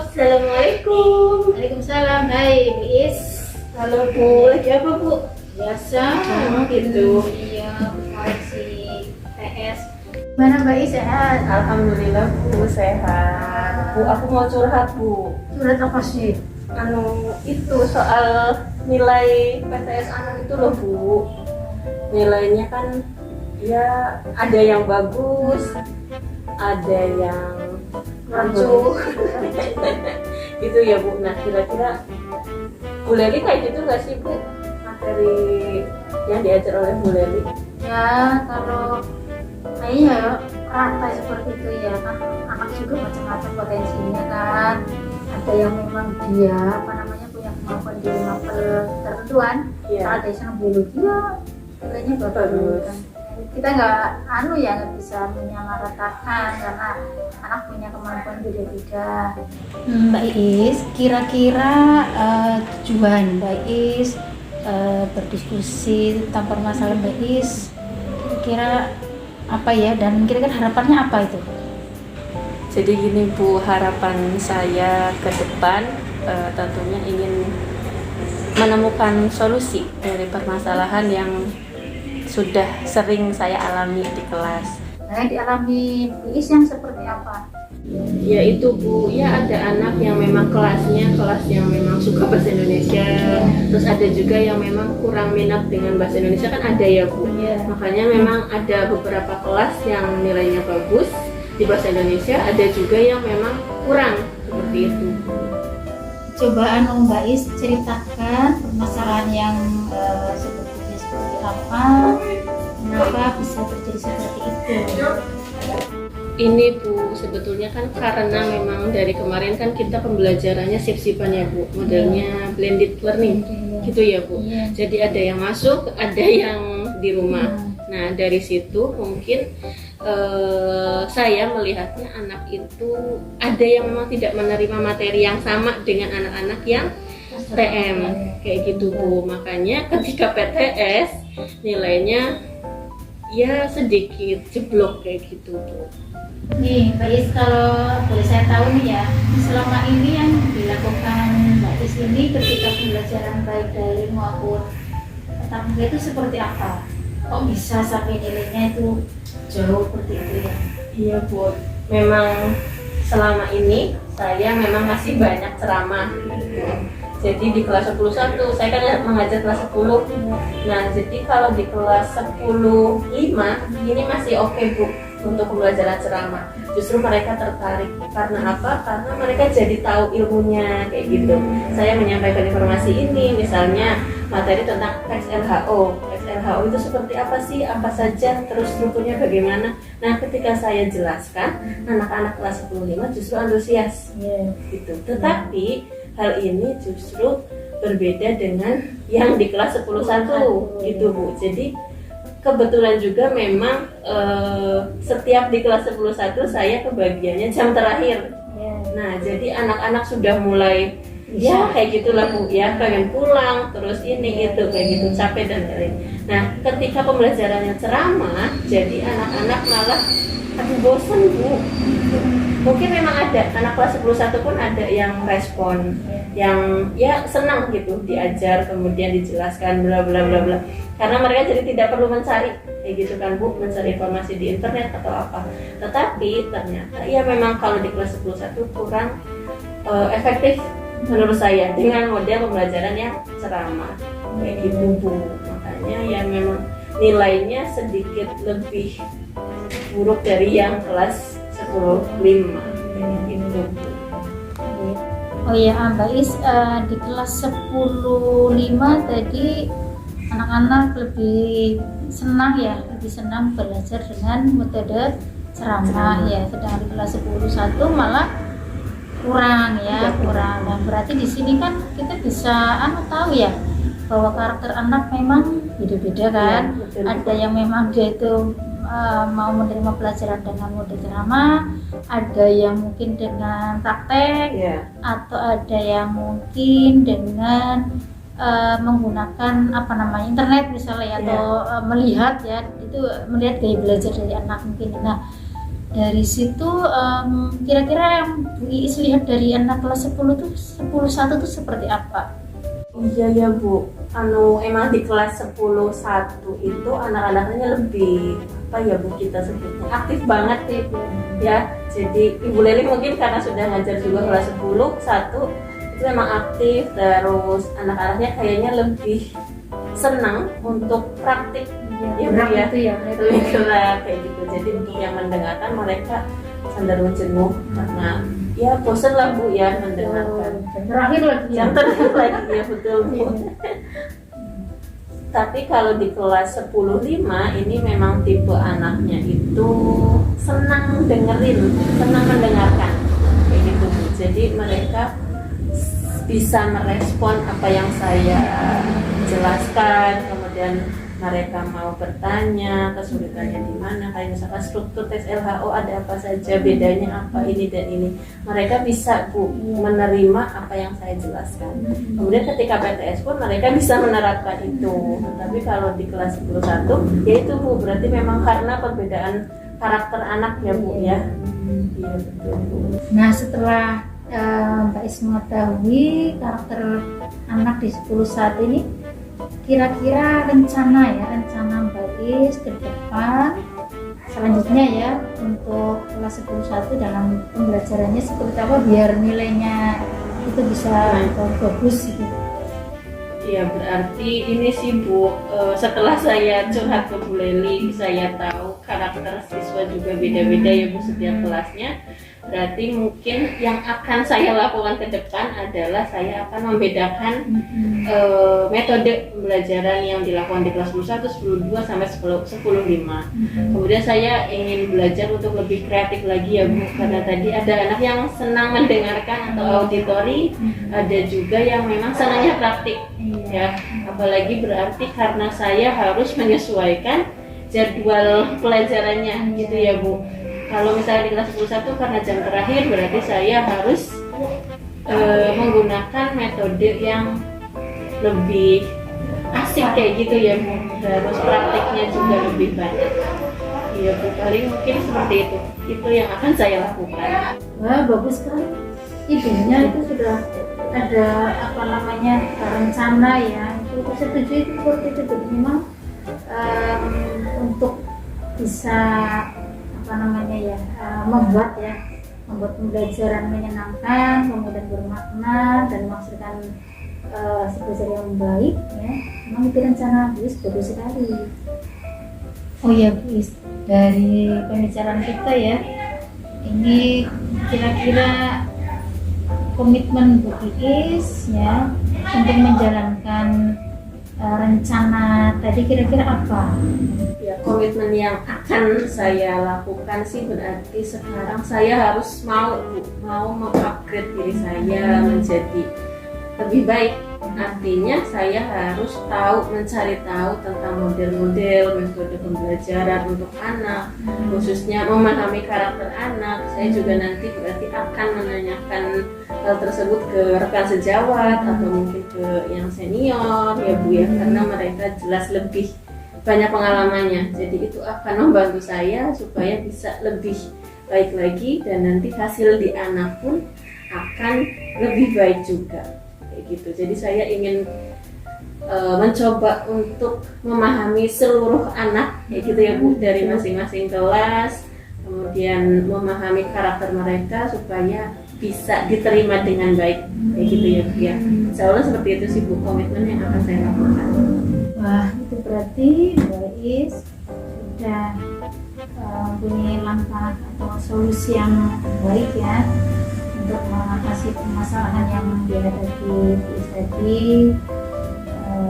Assalamualaikum. Waalaikumsalam. Hai Bu Is. Halo Bu, lagi apa Bu? Biasa. Gitu. Iya, koreksi PS. Mana Mbak Is sehat? Alhamdulillah Bu, sehat. Bu, aku mau curhat Bu. Surat apa sih? Itu soal nilai PTS anak itu loh Bu. Nilainya kan ya ada yang bagus, ada yang lucu. Gitu ya Bu. Nah, kira-kira Bu Leli kayak gitu nggak sih Bu, materi yang diajar oleh Bu Leli? Ya, kalau kayaknya ya rata seperti itu ya kan. Anak juga macam-macam potensinya kan. Ada yang memang dia punya kemampuan di level tertentuan. Iya. Kalau ada yang senang biologi ya nilainya bagus kan. Kita nggak bisa menyamaratakan karena anak punya kemampuan beda-beda. Mbak Is, kira-kira tujuan Mbak Is berdiskusi tentang permasalahan Mbak Is, kira-kira apa ya, dan kira-kira harapannya apa itu? Jadi gini Bu, harapan saya ke depan tentunya ingin menemukan solusi dari permasalahan yang sudah sering saya alami di kelas. Nah, yang dialami Bu Is yang seperti apa? Ya itu Bu, ya ada anak yang memang kelas yang memang suka bahasa Indonesia, terus ada juga yang memang kurang minat dengan bahasa Indonesia, kan ada ya Bu. Makanya memang ada beberapa kelas yang nilainya bagus di bahasa Indonesia, ada juga yang memang kurang, seperti itu. Coba Mbak Is ceritakan permasalahan yang seperti apa, kenapa bisa terjadi seperti itu. Ini Bu, sebetulnya kan karena memang dari kemarin kan kita pembelajarannya sip-sipan ya Bu, modelnya blended learning gitu ya Bu. Jadi ada yang masuk, ada yang di rumah. Nah dari situ mungkin saya melihatnya anak itu ada yang memang tidak menerima materi yang sama dengan anak-anak yang TM kayak gitu Bu. Makanya ketika PTS nilainya ya sedikit jeblok kayak gitu Bu. Nih Mbak Is, kalau boleh saya tahu nih ya, selama ini yang dilakukan Mbak Is ini ketika pembelajaran baik dari maupun tatap muka itu seperti apa? Kok bisa sampai nilainya itu jauh seperti itu ya? Iya Bu, memang selama ini saya memang masih banyak ceramah. Jadi di kelas 11 saya kan mengajar kelas 10. Nah jadi kalau di kelas 10-5 ini masih oke Bu untuk pembelajaran ceramah. Justru mereka tertarik karena apa? Karena mereka jadi tahu ilmunya kayak gitu. Saya menyampaikan informasi ini, misalnya materi tentang XLHO. XLHO itu seperti apa sih? Apa saja? Terus strukturnya bagaimana? Nah, ketika saya jelaskan, anak-anak kelas 10-5 justru antusias. Gitu. Tetapi hal ini justru berbeda dengan yang di kelas 10-1 gitu Bu. Jadi kebetulan juga memang setiap di kelas 10-1 saya kebagiannya jam terakhir. Nah jadi anak-anak sudah mulai ya kayak gitulah Bu ya, pengen pulang terus ini itu kayak gitu, capek dan lain. Nah ketika pembelajarannya ceramah, jadi anak-anak malah bosan Bu. Mungkin memang ada anak kelas 11 pun ada yang respon, yang ya senang gitu diajar, kemudian dijelaskan bla bla bla bla. Karena mereka jadi tidak perlu mencari kayak gitu kan Bu, mencari informasi di internet atau apa. Tetapi ternyata ya memang kalau di kelas 11 kurang efektif menurut saya dengan model pembelajaran yang ceramah kayak gitu Bu. Makanya ya memang nilainya sedikit lebih buruk dari yang kelas 10-5 gitu. Oh iya, Mbak Is, di kelas 10-5 tadi anak-anak lebih senang lebih senang belajar dengan metode ceramah ya, sedang di kelas 10-1 malah kurang. Nah, berarti di sini kan kita bisa tahu ya bahwa karakter anak memang beda-beda kan. Ya, betul. Ada yang memang dia itu mau menerima pelajaran dengan mode ceramah, ada yang mungkin dengan praktek, atau ada yang mungkin dengan menggunakan internet misalnya, atau melihat melihat gaya belajar dari anak mungkin. Nah, dari situ kira-kira yang Bu Iis lihat dari anak kelas 10-1 itu seperti apa? Iya ya Bu, emang di kelas 10-1 itu anak-anaknya lebih Bu, kita sebutnya aktif banget ya. Jadi Ibu Leli mungkin karena sudah ngajar juga kelas 10-1 itu memang aktif, terus anak-anaknya kayaknya lebih senang untuk praktik ya Bu ya, lebih gerak kayak gitu. Jadi untuk yang mendengarkan mereka cenderung jenuh karena ya bosan lah Bu ya mendengarkan. Yang terakhir lagi ya, betul Bu. Tapi kalau di kelas 10-5 ini memang tipe anaknya itu senang dengerin, senang mendengarkan kayak gitu Bu. Jadi mereka bisa merespon apa yang saya jelaskan, kemudian mereka mau bertanya kesulitannya di mana, kayak misalkan struktur tes LHO ada apa saja, bedanya apa ini dan ini, mereka bisa Bu menerima apa yang saya jelaskan. Kemudian ketika PTS pun mereka bisa menerapkan itu. Tapi kalau di kelas 10-1 ya itu Bu, berarti memang karena perbedaan karakter anak ya Bu ya. Iya betul Bu. Nah, setelah Mbak Is mengetahui karakter anak di 10-1 ini, kira-kira rencana Mbak Is ke depan selanjutnya ya untuk kelas 10-1 dalam pembelajarannya seperti apa biar nilainya itu bisa bagus gitu. Iya, berarti ini sih Bu, setelah saya curhat ke Bu Leli, saya tahu karakter siswa juga beda-beda ya Bu setiap kelasnya. Berarti mungkin yang akan saya lakukan ke depan adalah saya akan membedakan metode pembelajaran yang dilakukan di kelas 10-1, 10-2 sampai 10-5. Kemudian saya ingin belajar untuk lebih kreatif lagi ya Bu, karena tadi ada anak yang senang mendengarkan atau auditori, ada juga yang memang senangnya praktik ya. Apalagi berarti karena saya harus menyesuaikan jadwal pelajarannya gitu ya Bu. Kalau misalnya di kelas 10-1 karena jam terakhir, berarti saya harus menggunakan metode yang lebih asik kayak gitu ya Bu. Terus praktiknya juga lebih banyak. Iya Bu, paling mungkin seperti itu. Itu yang akan saya lakukan. Wah, bagus sekali. Idenya itu sudah ada rencana ya. Itu setuju itu seperti itu. Memang untuk bisa membuat pembelajaran menyenangkan, kemudian bermakna dan menghasilkan belajar yang baik ya. Memang itu rencana Bis bagus sekali. Oh ya Bis, dari pembicaraan kita ya, ini kira-kira komitmen Bu Iis ya untuk menjalankan rencana tadi kira-kira apa? Ya, komitmen yang akan saya lakukan sih berarti sekarang saya harus mau mengupgrade diri saya menjadi lebih baik. Artinya saya harus mencari tahu tentang model-model metode pembelajaran untuk anak, khususnya memahami karakter anak. Saya juga nanti berarti akan menanyakan hal tersebut ke rekan sejawat atau mungkin ke yang senior ya Bu ya, karena mereka jelas lebih banyak pengalamannya. Jadi itu akan membantu saya supaya bisa lebih baik lagi dan nanti hasil di anak pun akan lebih baik juga kayak gitu. Jadi saya ingin mencoba untuk memahami seluruh anak kayak gitu ya Bu, dari masing-masing kelas, kemudian memahami karakter mereka supaya bisa diterima dengan baik kayak gitu ya Bu ya. Insya Allah seperti itu sih Bu komitmen yang akan saya lakukan. Wah, itu berarti Mbak Is sudah punya langkah atau solusi yang baik ya untuk mengatasi permasalahan yang dihadapi Bu Is tadi.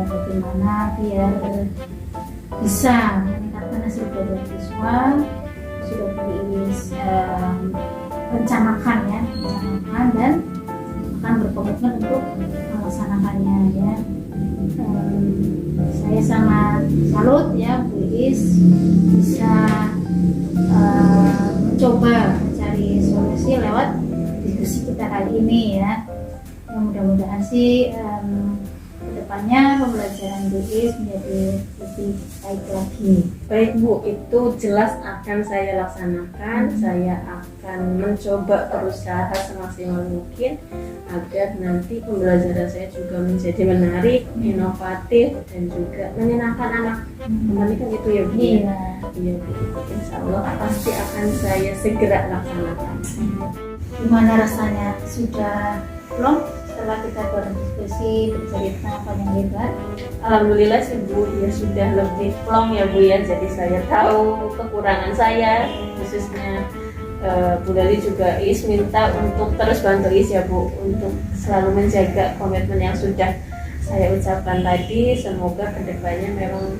Bagaimana biar bisa meningkatkan hasil belajar siswa sudah Bu Is rencanakan dan akan berkomitmen untuk melaksanakannya ya. Saya sangat salut ya Bu Is bisa mencoba mencari solusi lewat diskusi kita kali ini ya. Mudah-mudahan sih kedepannya pembelajaran Bu Is menjadi lebih baik lagi. Baik Bu, itu jelas akan saya laksanakan. Saya akan mencoba berusaha semaksimal mungkin agar nanti pembelajaran saya juga menjadi menarik, inovatif, dan juga menyenangkan anak. Kembali kan itu ya Bu? Iya. Iya Bu, insya Allah pasti akan saya segera laksanakan. Gimana rasanya? Sudah belum setelah kita berdiskusi bercerita panjang lebar? Alhamdulillah sih Bu, ya sudah lebih plong ya Bu ya. Jadi saya tahu kekurangan saya, khususnya Bu Lali juga Is minta untuk terus bantu Is ya Bu, untuk selalu menjaga komitmen yang sudah saya ucapkan tadi. Semoga kedepannya memang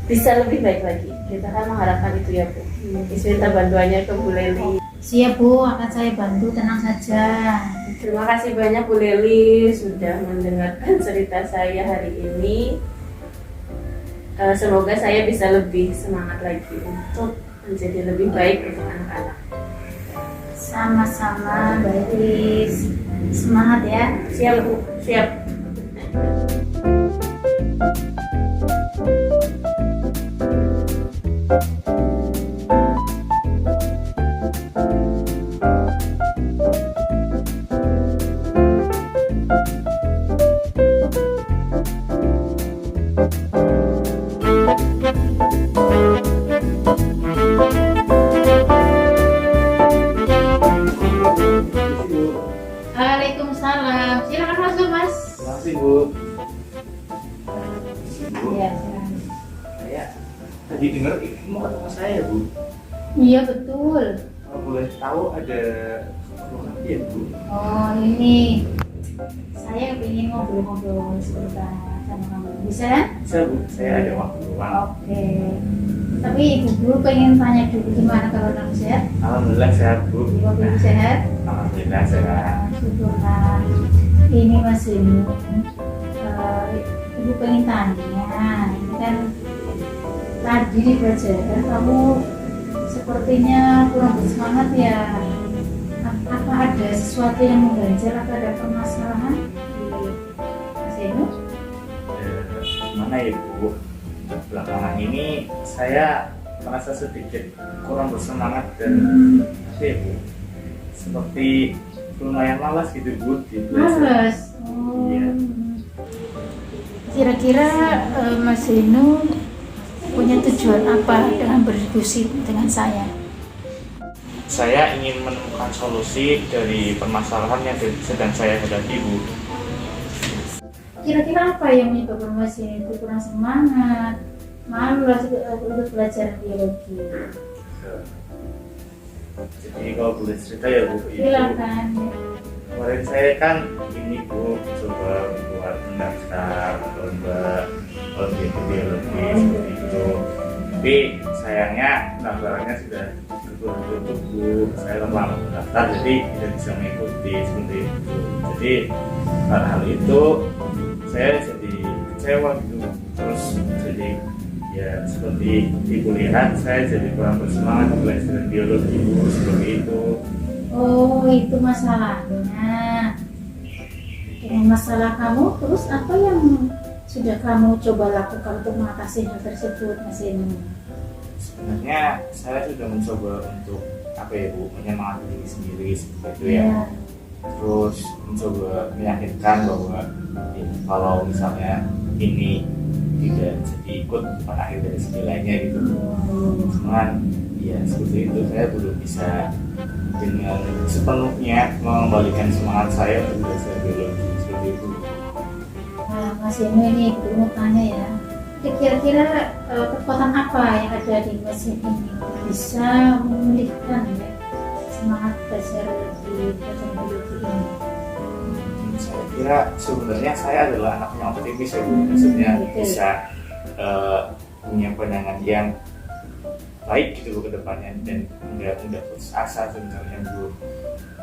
bisa lebih baik lagi. Kita kan mengharapkan itu ya Bu. Is minta bantuannya ke Bu Leli. Siap Bu, akan saya bantu, tenang saja. Terima kasih banyak Bu Leli sudah mendengarkan cerita saya hari ini. Semoga saya bisa lebih semangat lagi untuk menjadi lebih baik untuk anak-anak. Sama-sama Mbak Is, semangat ya. Siap Bu, siap. Waalaikumsalam. Silakan masuk Mas. Terima kasih Bu. Bu, Iya, silakan. saya tadi dengar mau ketemu saya Bu. Iya betul. Kalau boleh tahu ada keperluan apa ya Bu? Oh ini saya ingin ngobrol-ngobrol sebentar sama kamu. Bisa? Bisa Bu, saya ada waktu luang. Oke. Tapi Ibu dulu pengen tanya dulu gimana kalau kamu sehat? Alhamdulillah sehat Bu. Ibu dulu sehat? Alhamdulillah sehat. Syukurlah. Ini Mas Inu, Ibu pengen tanya, ini kan tadi di pelajaran kamu sepertinya kurang bersemangat ya. Apa ada sesuatu yang mengganjal atau ada permasalahan di Mas Inu? Gimana ya Bu? Belakangan ini saya merasa sedikit kurang bersemangat dan apa ya Bu? Seperti lumayan malas gitu Bu di belajar. Males. Oh. Iya. Kira-kira Mas Inu punya tujuan apa dengan berdiskusi dengan saya? Saya ingin menemukan solusi dari permasalahan yang sedang saya hadapi Bu. Kira-kira apa yang menyebabkan Mas Inu itu kurang semangat, malas untuk belajar biologi? Jadi kalau boleh cerita ya Bu, Silakan. kemarin saya kan ini Bu coba buat mendaftar lomba olimpiade biologi seperti itu. Tapi sayangnya pendaftarannya sudah tertutup Bu. Saya lama mendaftar jadi tidak bisa mengikuti seperti itu. Jadi karena hal itu saya jadi kecewa gitu. Terus jadi ya seperti Ibu lihat saya jadi kurang bersemangat belajar biologi Bu, seperti itu. Oh, itu masalahnya. Dengan masalah kamu, terus apa yang sudah kamu coba lakukan untuk mengatasi hal tersebut, Mas Inu? Sebenarnya saya sudah mencoba untuk apa ya Bu, menyemangati diri sendiri seperti itu ya. Ya. Terus mencoba meyakinkan bahwa ya, kalau misalnya ini tidak jadi ikut pada akhir dari segalanya gitu. Cuman ya seperti itu saya belum bisa dengan sepenuhnya mengembalikan semangat saya untuk belajar biologi seperti itu. Nah, Mas Inu ini belum mau tanya ya. kira-kira kekuatan apa yang ada di mesin ini bisa memulihkan ya semangat belajar di pelajaran biologi ini? Saya kira sebenarnya saya adalah anak yang optimis ya Bu. Maksudnya betul. bisa punya pandangan yang baik gitu Bu ke depannya dan nggak putus asa sebenarnya Bu.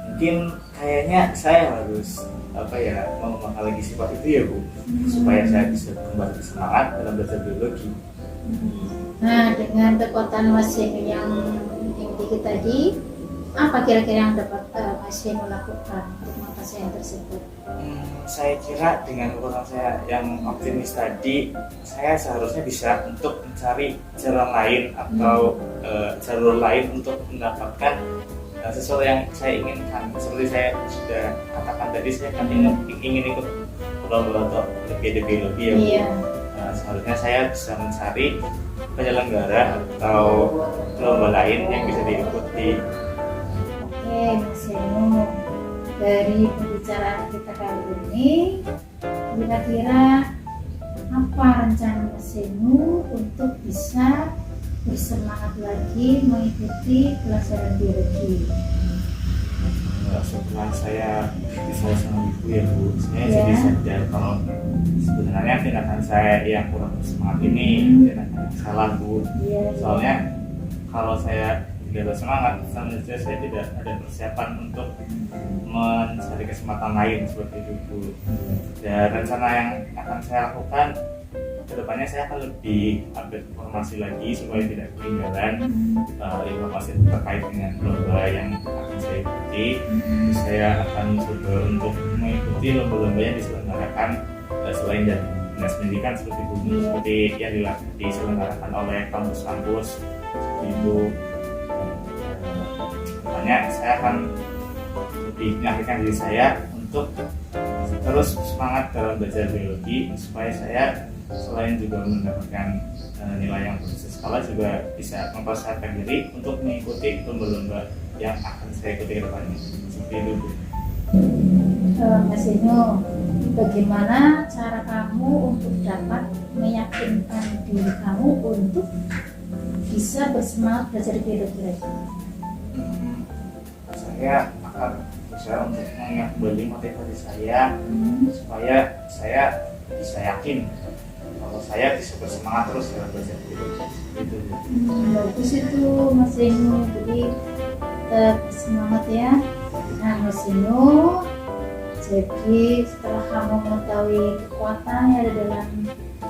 Mungkin kayaknya saya harus mengembangkan lagi sifat itu ya Bu, supaya saya bisa kembali semangat dalam belajar biologi. Nah, dengan kekuatan mesin yang tinggi tadi, apa kira-kira yang dapat Mas Heno lakukan untuk mengatasi yang tersebut? Saya kira dengan kekuatan saya yang optimis tadi, saya seharusnya bisa untuk mencari jalan lain atau jalur lain untuk mendapatkan sesuatu yang saya inginkan. Seperti saya sudah katakan tadi, saya kan ingin ikut lomba atau olimpiade biologi ya Bu. Iya. Seharusnya saya bisa mencari penyelenggara atau lomba lain yang bisa diikuti. Oke, Mas Heno, dari pembicaraan kita kali ini, kira-kira apa rencana Mas Heno untuk bisa bersemangat lagi mengikuti pelajaran biologi? Setelah saya bisa sama ibu ya Bu, saya Ya. jadi sadar kalau sebenarnya tindakan saya yang kurang bersemangat ini tindakan yang salah Bu. Iya. Soalnya kalau saya tidak bersemangat, selanjutnya saya tidak ada persiapan untuk mencari kesempatan lain seperti itu Bu. Dan rencana yang akan saya lakukan kedepannya, saya akan lebih update informasi lagi supaya tidak ketinggalan informasi terkait dengan lomba yang akan saya ikuti. Saya akan coba untuk mengikuti lomba-lomba yang diselenggarakan selain dari dinas pendidikan seperti itu, seperti yang diselenggarakan oleh kampus-kampus seperti itu. Makanya saya akan lebih menyampaikan diri saya untuk terus semangat dalam belajar biologi supaya saya selain juga mendapatkan nilai yang bagus di sekolah, juga bisa mempersiapkan diri untuk mengikuti lomba-lomba yang akan saya ikuti ke depannya. Seperti itu Bu. Mas Heno, bagaimana cara kamu untuk dapat meyakinkan diri kamu untuk bisa bersemangat belajar biologi lagi? Saya akan berusaha untuk mengembali motivasi saya supaya saya bisa yakin kalau saya bisa bersemangat terus dalam belajar biologi. Itu Bu. Bagus itu Mas Heno, jadi tetap semangat ya. Nah Mas Heno, jadi setelah kamu mengetahui kekuatan yang ada dalam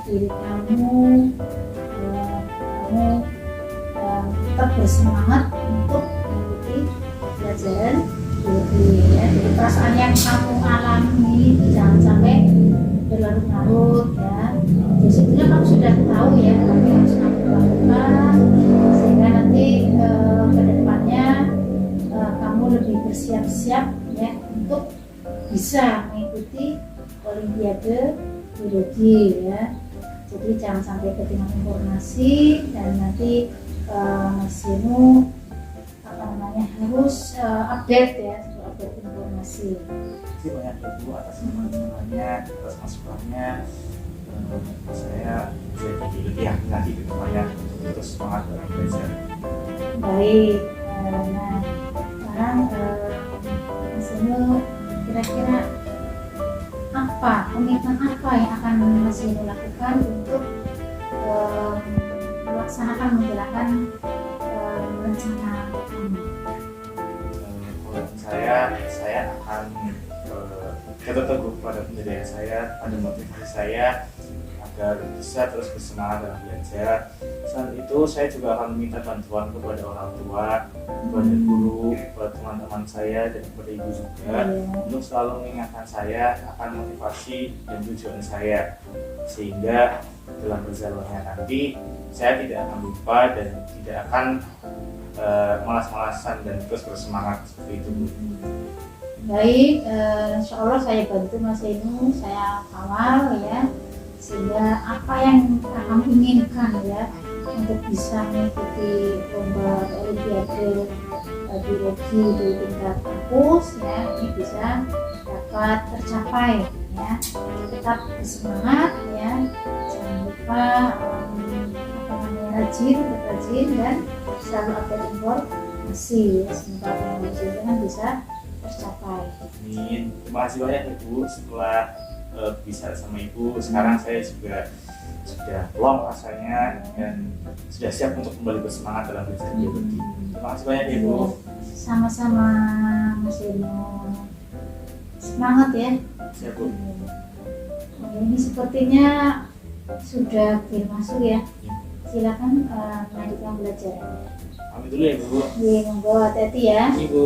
diri kamu, kamu tetap bersemangat untuk mengikuti pelajaran biologi ya. Jadi perasaan yang kamu alami jangan sampai berlarut-larut ya. Jadi sebetulnya kamu sudah tahu ya apa yang harus kamu lakukan, sehingga nanti ke depannya kamu lebih bersiap-siap ya untuk bisa mengikuti olimpiade biologi ya. Jadi jangan sampai ketinggalan informasi, dan nanti Mas Heno harus update ya, update informasi. Terima kasih banyak Ibu atas semangatnya, atas masukannya. Saya jadi lebih yakin lagi ke depannya untuk terus semangat dalam belajar. Baik, nah sekarang Mas Heno, kira-kira apa komitmen apa yang akan Mas Heno lakukan untuk melaksanakan menjalankan rencana kamu? Saya akan tetap teguh pada pendirian saya, pada motivasi saya agar bisa terus bersemangat dalam belajar. Selain itu, saya juga akan meminta bantuan kepada orang tua, kepada guru, kepada teman-teman saya, dan kepada ibu juga untuk selalu mengingatkan saya akan motivasi dan tujuan saya, sehingga dalam perjalanannya nanti saya tidak akan lupa dan tidak akan malas-malasan dan terus bersemangat seperti itu Bu. Baik, insya Allah saya bantu Mas Heno, saya kawal ya, sehingga apa yang kamu inginkan ya untuk bisa mengikuti lomba olimpiade biologi di tingkat kampus ya, ini bisa dapat tercapai ya. Tetap bersemangat ya, jangan lupa apa namanya, rajin, tetap rajin dan selalu update informasi ya. Semoga apa yang dijanjikan bisa tercapai. Amin. Terima kasih banyak Ibu. Setelah bisa sama Ibu, sekarang saya juga sudah plong rasanya dan sudah siap untuk kembali bersemangat dalam belajar biologi. Terima kasih banyak Ibu. Sama-sama Mas Eno. Semangat ya. Siap Bu. Ini sepertinya sudah belum masuk ya. Silakan melanjutkan belajarannya. Pamit dulu ya Bu. Iya, monggo, hati-hati ya. Ibu.